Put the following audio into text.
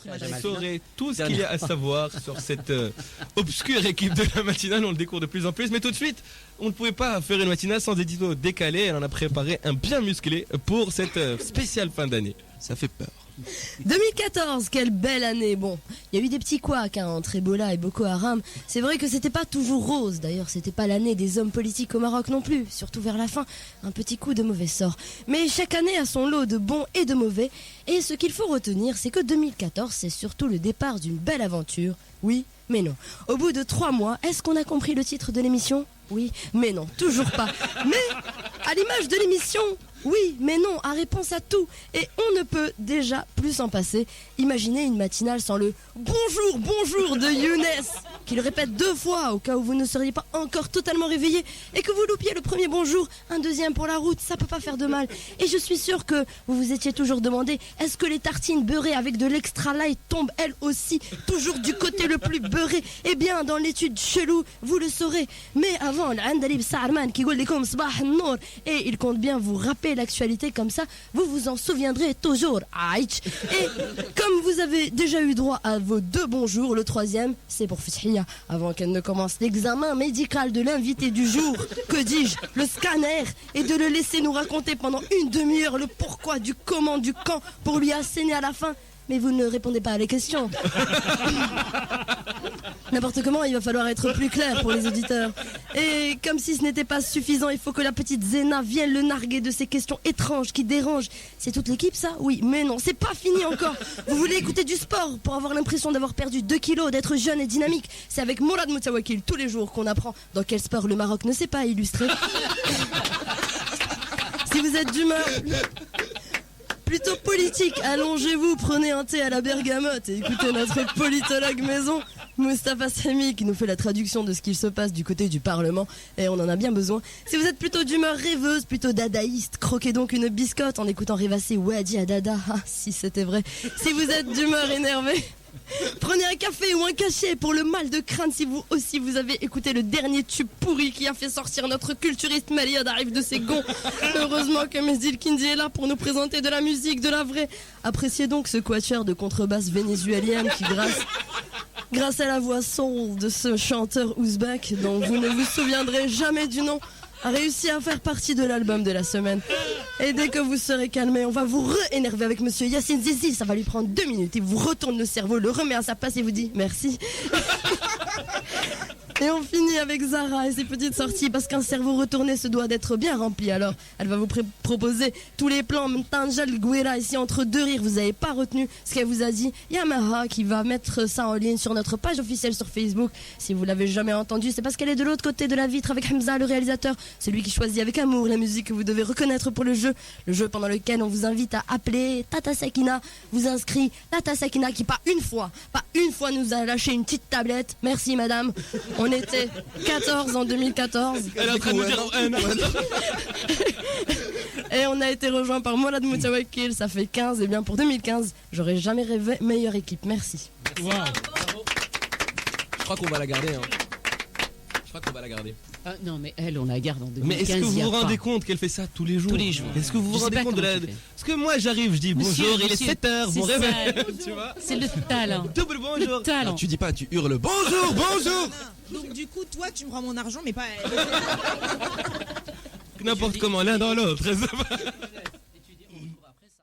Vous saurez tout ce qu'il y a à savoir sur cette obscure équipe de la matinale. On le découvre de plus en plus. Mais tout de suite, on ne pouvait pas faire une matinale sans édito décalé. Elle en a préparé un bien musclé pour cette spéciale fin d'année. Ça fait peur. 2014, quelle belle année. Bon, il y a eu des petits couacs entre Ebola et Boko Haram. C'est vrai que c'était pas toujours rose. D'ailleurs, c'était pas l'année des hommes politiques au Maroc non plus. Surtout vers la fin, un petit coup de mauvais sort. Mais chaque année a son lot de bons et de mauvais. Et ce qu'il faut retenir, c'est que 2014, c'est surtout le départ d'une belle aventure. Oui, mais non. Au bout de 3 mois, est-ce qu'on a compris le titre de l'émission ? Oui, mais non, toujours pas. Mais, à l'image de l'émission, oui, mais non, à réponse à tout. Et on ne peut déjà plus s'en passer. Imaginez une matinale sans le « Bonjour, bonjour » de Younes, qu'il répète 2 fois au cas où vous ne seriez pas encore totalement réveillé et que vous loupiez le premier bonjour, un deuxième pour la route, ça peut pas faire de mal. Et je suis sûre que vous vous étiez toujours demandé, est-ce que les tartines beurrées avec de l'extra light tombent elles aussi toujours du côté le plus beurré? Eh bien, dans l'étude chelou, vous le saurez. Mais avant, l'Andalib Saarman qui goule comme Sabah Nour, et il compte bien vous rappeler l'actualité comme ça, vous vous en souviendrez toujours. Aïch. Et comme vous avez déjà eu droit à vos 2 bonjours, le 3e, c'est pour Fithia, avant qu'elle ne commence l'examen médical de l'invité du jour, que dis-je, le scanner, et de le laisser nous raconter pendant une demi-heure le pourquoi, du comment, du quand, pour lui asséner à la fin. Mais vous ne répondez pas à les questions. N'importe comment, il va falloir être plus clair pour les auditeurs. Et comme si ce n'était pas suffisant, il faut que la petite Zéna vienne le narguer de ces questions étranges qui dérangent. C'est toute l'équipe ça? Oui, mais non, c'est pas fini encore. Vous voulez écouter du sport pour avoir l'impression d'avoir perdu 2 kilos, d'être jeune et dynamique? C'est avec Mourad Moutawakil tous les jours qu'on apprend dans quel sport le Maroc ne sait pas illustrer. Si vous êtes d'humeur plutôt politique, allongez-vous, prenez un thé à la bergamote et écoutez notre politologue maison, Moustapha Sami, qui nous fait la traduction de ce qu'il se passe du côté du Parlement, et on en a bien besoin. Si vous êtes plutôt d'humeur rêveuse, plutôt dadaïste, croquez donc une biscotte en écoutant rêvasser Wadi à Dada, ah, si c'était vrai. Si vous êtes d'humeur énervée, prenez un café ou un cachet pour le mal de crâne si vous aussi vous avez écouté le dernier tube pourri qui a fait sortir notre culturiste Malia d'arrive de ses gonds. Heureusement que Mezdil Kindi est là pour nous présenter de la musique, de la vraie. Appréciez donc ce quatuor de contrebasse vénézuélienne qui grâce à la voix sombre de ce chanteur ouzbek dont vous ne vous souviendrez jamais du nom, a réussi à faire partie de l'album de la semaine. Et dès que vous serez calmé, on va vous re-énerver avec monsieur Yassine Zizi. Ça va lui prendre 2 minutes. Il vous retourne le cerveau, le remet à sa place et vous dit merci. Et on finit avec Zara et ses petites sorties parce qu'un cerveau retourné se doit d'être bien rempli. Alors, elle va vous proposer tous les plans. Mtanjal Gouira ici entre 2 rires. Vous n'avez pas retenu ce qu'elle vous a dit. Yamaha qui va mettre ça en ligne sur notre page officielle sur Facebook. Si vous l'avez jamais entendu, c'est parce qu'elle est de l'autre côté de la vitre avec Hamza, le réalisateur. Celui qui choisit avec amour la musique que vous devez reconnaître pour le jeu. Le jeu pendant lequel on vous invite à appeler Tata Sakina. Vous inscrit Tata Sakina qui pas une fois nous a lâché une petite tablette. Merci madame. On était 14 en 2014. Elle est en train de nous dire Et on a été rejoint par Mourad Moutawakil, ça fait 15. Et bien pour 2015, j'aurais jamais rêvé meilleure équipe. Merci. Wow. Je crois qu'on va la garder. Ah, non, mais elle, on la garde en 2015. Mais est-ce que vous vous rendez compte qu'elle fait ça tous les jours? Tous les jours. Est-ce que vous vous rendez compte de la... Parce que moi j'arrive, je dis bonjour, il est 7h, bon réveil. Tu vois? C'est le talent. Double bonjour. Le talent. Non, tu dis pas, tu hurles bonjour, bonjour. Donc du coup, toi, tu me rends mon argent, mais pas elle. N'importe comment, l'un dans l'autre.